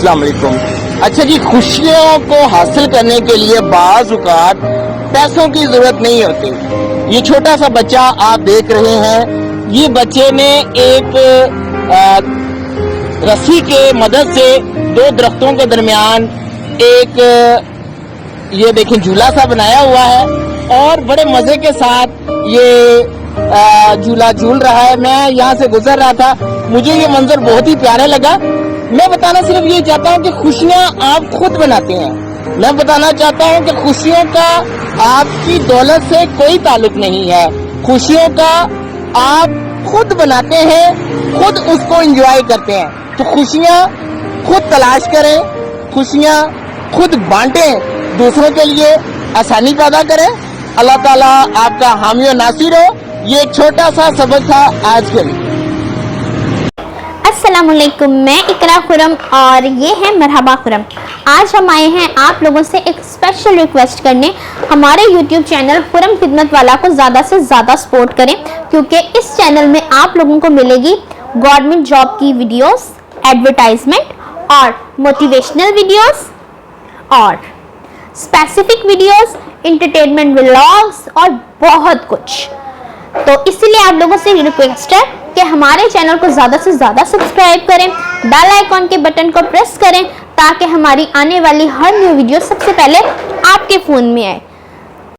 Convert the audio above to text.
अस्सलाम वालेकुम। अच्छा जी, खुशियों को हासिल करने के लिए बाज़ औक़ात पैसों की ज़रूरत नहीं होती। ये छोटा सा बच्चा आप देख रहे हैं, ये बच्चे ने एक रस्सी के मदद से दो दरख्तों के दरमियान एक ये देखें झूला सा बनाया हुआ है और बड़े मज़े के साथ ये झूला झूल रहा है। मैं यहाँ से गुजर रहा था, मुझे ये मंजर बहुत ही प्यारा लगा। मैं बताना सिर्फ ये चाहता हूँ कि खुशियाँ आप खुद बनाते हैं। मैं बताना चाहता हूँ कि खुशियों का आपकी दौलत से कोई ताल्लुक नहीं है। खुशियों का आप खुद बनाते हैं, खुद उसको एंजॉय करते हैं। तो खुशियाँ खुद तलाश करें, खुशियाँ खुद बांटें, दूसरों के लिए आसानी पैदा करें। अल्लाह ताला आपका हामी और नासिर हो। ये एक छोटा सा सबक था आज के लिए। अस्सलामुअलैकुम, मैं इकरा खुरम और ये है मरहबा खुरम। आज हम आए हैं आप लोगों से एक स्पेशल रिक्वेस्ट करने। हमारे YouTube चैनल खुरम खिदमत वाला को ज़्यादा से ज़्यादा सपोर्ट करें, क्योंकि इस चैनल में आप लोगों को मिलेगी गवर्नमेंट जॉब की वीडियोस, एडवर्टाइजमेंट और मोटिवेशनल वीडियोस और स्पेसिफिक वीडियोस, इंटरटेनमेंट व्लॉग्स और बहुत कुछ। तो इसीलिए आप लोगों से रिक्वेस्ट है कि हमारे चैनल को ज़्यादा से ज़्यादा सब्सक्राइब करें, बेल आइकॉन के बटन को प्रेस करें ताकि हमारी आने वाली हर न्यू वीडियो सबसे पहले आपके फ़ोन में आए।